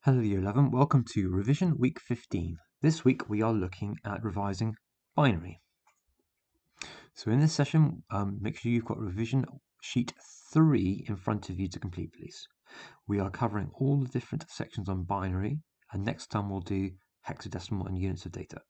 Hello Year 11, welcome to Revision Week 15. This week we are looking at revising binary. So in this session, make sure you've got revision sheet 3 in front of you to complete, please. We are covering all the different sections on binary, and next time we'll do hexadecimal and units of data.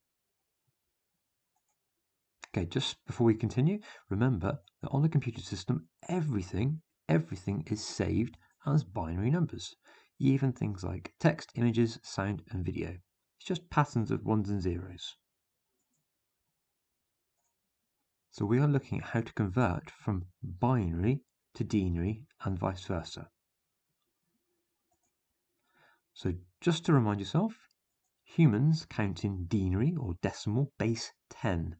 Okay, just before we continue, remember that on the computer system, everything is saved as binary numbers. Even things like text, images, sound, and video. It's just patterns of ones and zeros. So we are looking at how to convert from binary to denary and vice versa. So just to remind yourself, humans count in denary or decimal base 10.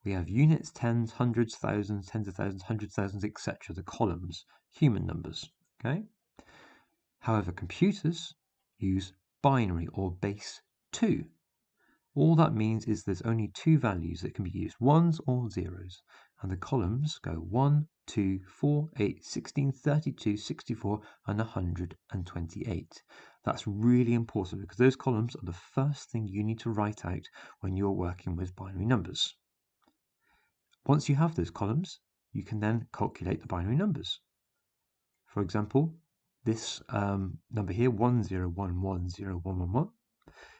We have units, tens, hundreds, thousands, tens of thousands, hundreds, thousands, etc. The columns, human numbers. Okay. However, computers use binary or base 2. All that means is there's only two values that can be used, ones or zeros, and the columns go 1, 2, 4, 8, 16, 32, 64, and 128. That's really important because those columns are the first thing you need to write out when you're working with binary numbers. Once you have those columns, you can then calculate the binary numbers. For example, this number here, 10110111,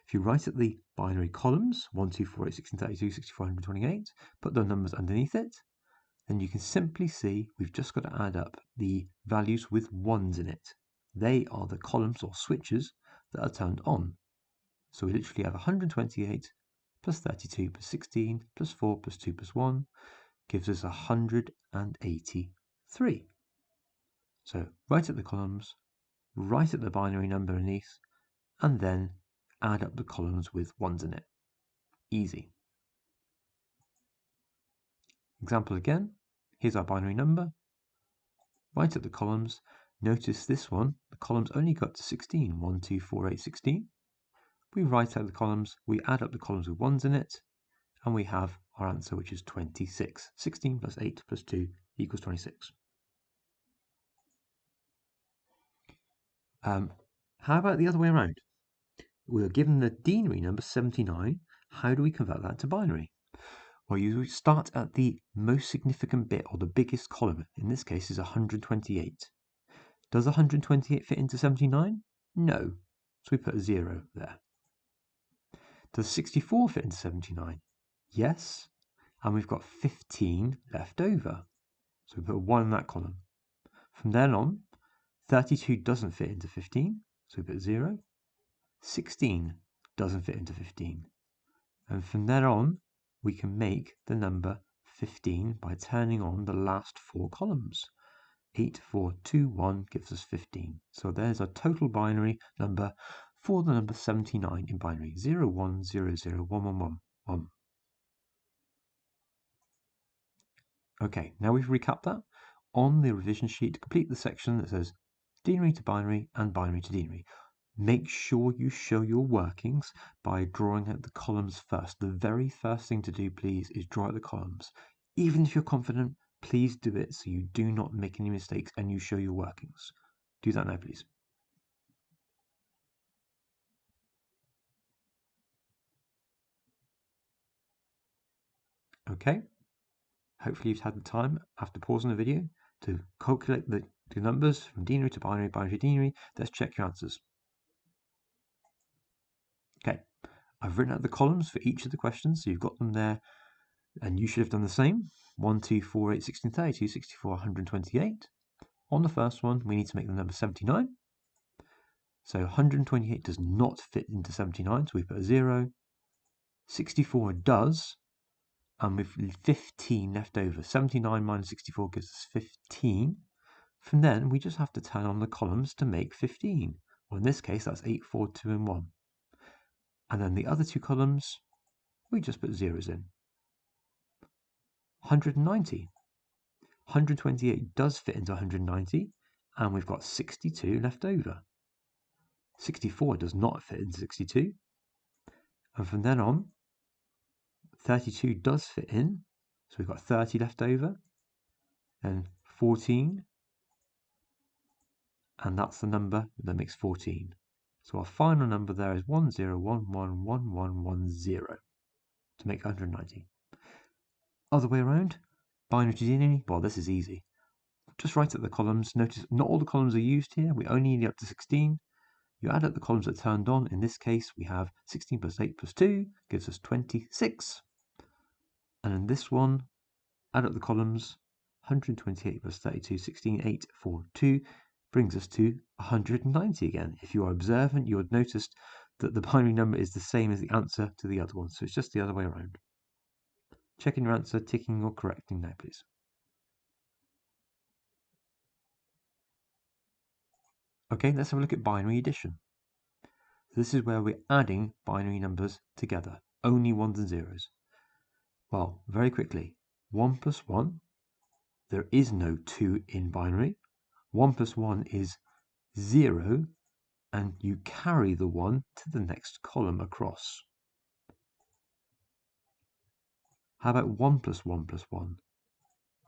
if you write at the binary columns, 1, 2, 4, 8, 16, 32, 64, 128, put the numbers underneath it, then you can simply see we've just got to add up the values with ones in it. They are the columns or switches that are turned on. So we literally have 128 plus 32 plus 16 plus 4 plus 2 plus 1 gives us 183. So right at the columns, right at the binary number underneath, and then add up the columns with ones in it. Easy. Example again, here's our binary number. Right at the columns, notice this one, the columns only got to 16, 1, 2, 4, 8, 16. We write out the columns, we add up the columns with ones in it, and we have our answer, which is 26. 16 plus 8 plus 2 equals 26. How about the other way around? We're given the denary number 79. How do we convert that to binary? Well, you start at the most significant bit, or the biggest column. In this case is 128. Does 128 fit into 79? No. So we put a 0 there. Does 64 fit into 79? Yes. And we've got 15 left over. So we put a 1 in that column. From then on, 32 doesn't fit into 15. So we put 0. 16 doesn't fit into 15. And from then on, we can make the number 15 by turning on the last four columns. 8, 4, 2, 1 gives us 15. So there's a total binary number for the number 79 in binary 0, 1, 0, 0, 1, 1, 1, 1. Okay, now we've recapped that. On the revision sheet, complete the section that says denary to binary and binary to denary. Make sure you show your workings by drawing out the columns first. The very first thing to do, please, is draw out the columns. Even if you're confident, please do it so you do not make any mistakes and you show your workings. Do that now, please. Okay. Hopefully you've had the time after pausing the video to calculate the numbers from denary to binary, binary to denary. Let's check your answers. Okay, I've written out the columns for each of the questions, so you've got them there, and you should have done the same. 1, 2, 4, 8, 16, 32, 64, 128. On the first one, we need to make the number 79. So 128 does not fit into 79, so we put a 0. 64 does, and we've 15 left over. 79 minus 64 gives us 15. From then, we just have to turn on the columns to make 15. Well, in this case, that's 8, 4, 2, and 1. And then the other two columns, we just put zeros in. 190. 128 does fit into 190, and we've got 62 left over. 64 does not fit into 62. And from then on, 32 does fit in, so we've got 30 left over, and 14, and that's the number that makes 14. So our final number there is 10111110 to make 190. Other way around, binary to denary, well, this is easy. Just write up the columns. Notice not all the columns are used here. We only need up to 16. You add up the columns that are turned on. In this case, we have 16 plus 8 plus 2 gives us 26. And in this one, add up the columns. 128 plus 32, 16, 8, 4, 2 brings us to 190 again. If you are observant, you would notice that the binary number is the same as the answer to the other one. So it's just the other way around. Checking your answer, ticking or correcting now, please. Okay, let's have a look at binary addition. This is where we're adding binary numbers together, only ones and zeros. Well, very quickly, 1 plus 1, there is no 2 in binary. 1 plus 1 is 0, and you carry the 1 to the next column across. How about 1 plus 1 plus 1?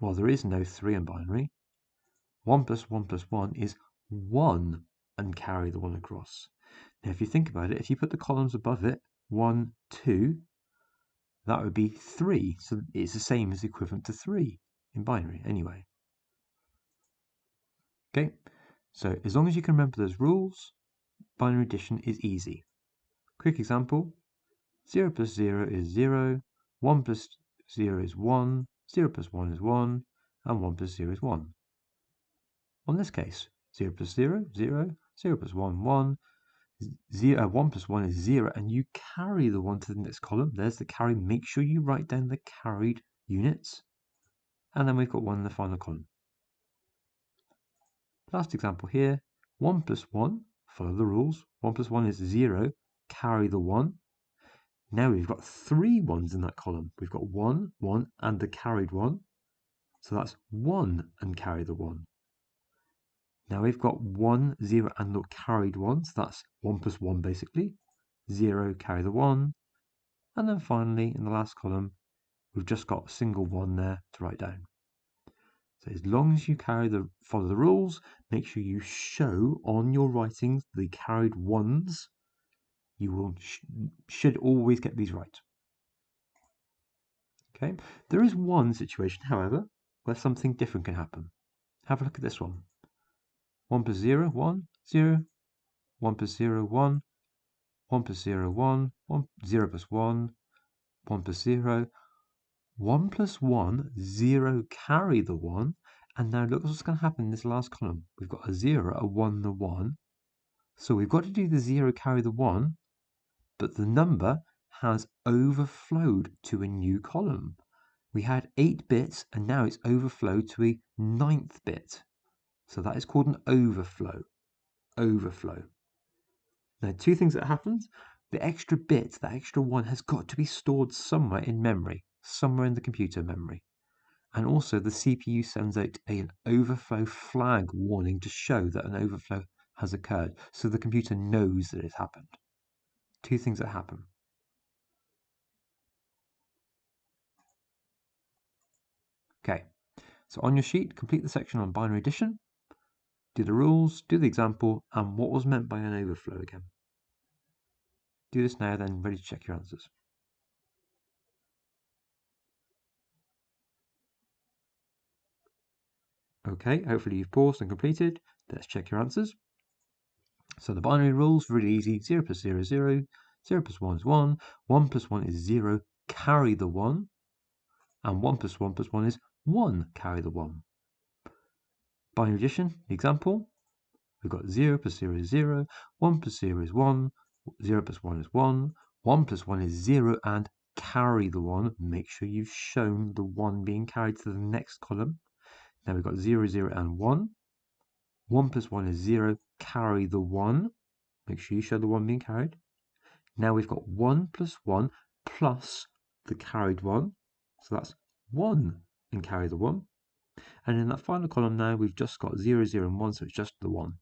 Well, there is no 3 in binary. 1 plus 1 plus 1 is 1, and carry the 1 across. Now, if you think about it, if you put the columns above it, 1, 2, that would be 3. So it's the same as equivalent to 3 in binary anyway. Okay, so as long as you can remember those rules, binary addition is easy. Quick example, 0 plus 0 is 0, 1 plus 0 is 1, 0 plus 1 is 1, and 1 plus 0 is 1. On this case, 0 plus 0, 0, 0 plus 1, 1, 1 plus 1 is 0, and you carry the 1 to the next column. There's the carry. Make sure you write down the carried units. And then we've got 1 in the final column. Last example here, 1 plus 1, follow the rules. 1 plus 1 is 0, carry the 1. Now we've got 3 ones in that column. We've got 1, 1, and the carried 1. So that's 1 and carry the 1. Now we've got 1, 0, and the carried 1. So that's 1 plus 1 basically. 0, carry the 1. And then finally, in the last column, we've just got a single 1 there to write down. So as long as you follow the rules, make sure you show on your writings the carried 1s. You should always get these right. Okay. There is one situation, however, where something different can happen. Have a look at this one. 1 plus 0, 1, 0. 1 plus 0, 1. 1 plus 0, 1. 0 plus 1. 1 plus 0. 1 plus 1, 0, carry the 1. And now look what's going to happen in this last column. We've got a 0, a 1, the 1. So we've got to do the 0, carry the 1. But the number has overflowed to a new column. We had 8 bits, and now it's overflowed to a 9th bit. So that is called an overflow. Overflow. Now, two things that happens. The extra bit, that extra 1, has got to be stored somewhere in memory, somewhere in the computer memory. And also the CPU sends out an overflow flag warning to show that an overflow has occurred, so the computer knows that it's happened. Two things that happen. Okay, so on your sheet, complete the section on binary addition, do the rules, do the example, and what was meant by an overflow again. Do this now, then ready to check your answers. Okay, hopefully you've paused and completed. Let's check your answers. So the binary rules, really easy. 0 plus 0 is 0, 0 plus 1 is 1, 1 plus 1 is 0, carry the 1, and 1 plus 1 plus 1 is 1, carry the 1. Binary addition, the example, we've got 0 plus 0 is 0, 1 plus 0 is 1, 0 plus 1 is 1, 1 plus 1 is 0, and carry the 1. Make sure you've shown the 1 being carried to the next column. Now we've got 0, 0, and 1. 1 plus 1 is 0, carry the 1. Make sure you show the 1 being carried. Now we've got 1 plus 1 plus the carried 1. So that's 1 and carry the 1. And in that final column now, we've just got 0, 0, and 1, so it's just the 1.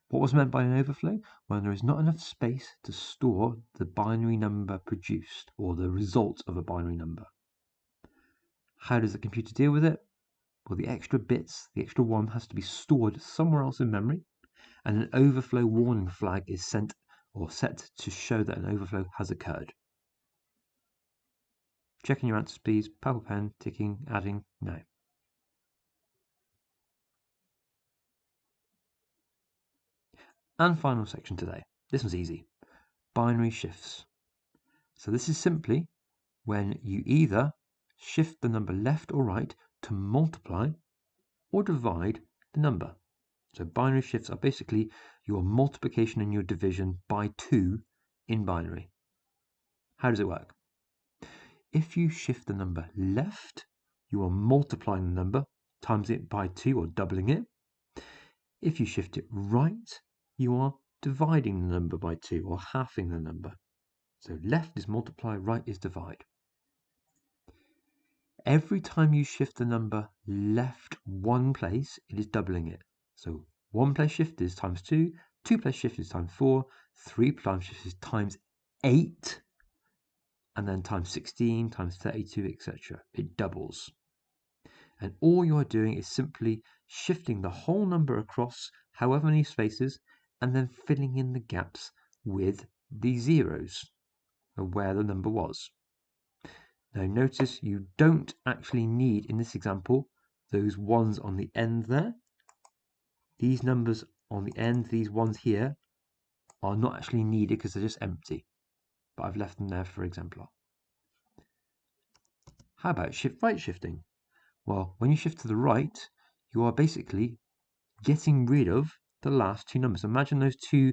What was meant by an overflow? When there is not enough space to store the binary number produced, or the result of a binary number. How does the computer deal with it? Well, the extra bits, the extra 1 has to be stored somewhere else in memory. and an overflow warning flag is sent or set to show that an overflow has occurred. Checking your answers, please. Purple pen, ticking, adding, now. And final section today. This one's easy. Binary shifts. So this is simply when you either shift the number left or right to multiply or divide the number. So binary shifts are basically your multiplication and your division by 2 in binary. How does it work? If you shift the number left, you are multiplying the number, times it by 2 or doubling it. If you shift it right, you are dividing the number by 2 or halving the number. So left is multiply, right is divide. Every time you shift the number left one place, it is doubling it. So 1 place shift is times 2, 2 place shift is times 4, 3 place shift is times 8, and then times 16, times 32, etc. It doubles. And all you are doing is simply shifting the whole number across however many spaces and then filling in the gaps with the zeros of where the number was. Now notice you don't actually need, in this example, those ones on the end there. These numbers on the end, these ones here, are not actually needed because they're just empty. But I've left them there for exemplar. How about right shifting? Well, when you shift to the right, you are basically getting rid of the last two numbers. Imagine those two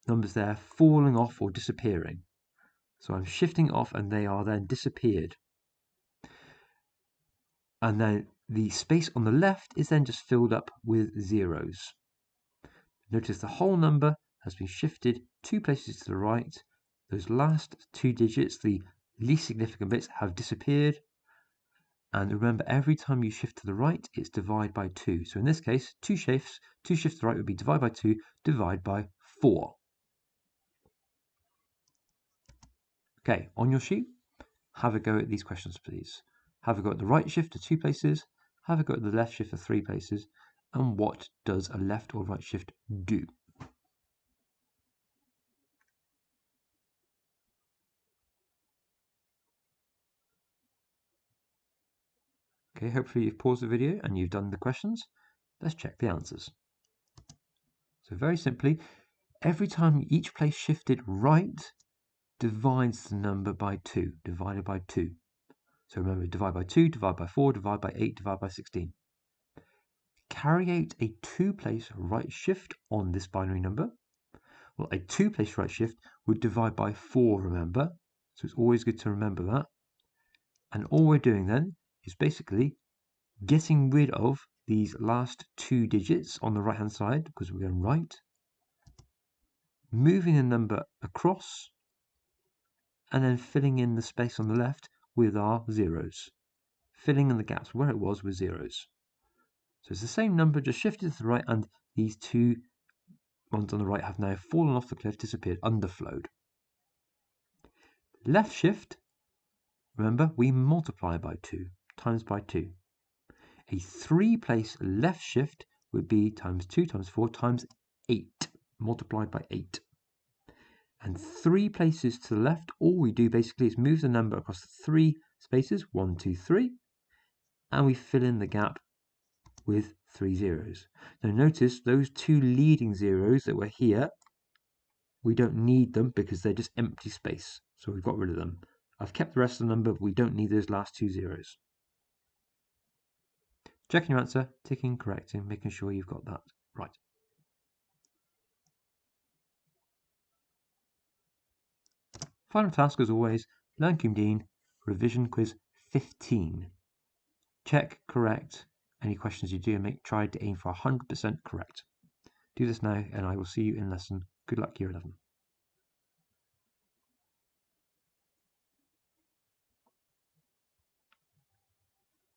numbers there falling off or disappearing. So I'm shifting off and they are then disappeared. And then the space on the left is then just filled up with zeros. Notice the whole number has been shifted 2 places to the right. Those last 2 digits, the least significant bits, have disappeared. And remember, every time you shift to the right, it's divide by 2. So in this case, 2 shifts to the right would be divide by 2, divide by 4. Okay, on your sheet, have a go at these questions, please. Have a go at the right shift to 2 places, have a go at the left shift to 3 places, and what does a left or right shift do? Okay, hopefully you've paused the video and you've done the questions. Let's check the answers. So very simply, every time each place shifted right divides the number by 2, divided by 2. So remember, divide by 2, divide by 4, divide by 8, divide by 16. Carry out a 2-place right shift on this binary number. Well, a 2-place right shift would divide by 4, remember? So it's always good to remember that. And all we're doing then is basically getting rid of these last 2 digits on the right hand side because we're going right, moving the number across, and then filling in the space on the left with our zeros, filling in the gaps where it was with zeros. So it's the same number, just shifted to the right, and these 2 ones on the right have now fallen off the cliff, disappeared, underflowed. Left shift, remember, we multiply by 2, times by 2. A 3-place left shift would be times 2 times 4 times 8, multiplied by 8. And 3 places to the left, all we do basically is move the number across 3 spaces, 1, 2, 3, and we fill in the gap with 3 zeros. Now notice those 2 leading zeros that were here, we don't need them because they're just empty space. So we've got rid of them. I've kept the rest of the number, but we don't need those last 2 zeros. Checking your answer, ticking, correcting, making sure you've got that right. Final task, as always, Learn Cum Dean, revision quiz 15. Check, correct any questions you do, and try to aim for 100% correct. Do this now, and I will see you in lesson. Good luck, year 11.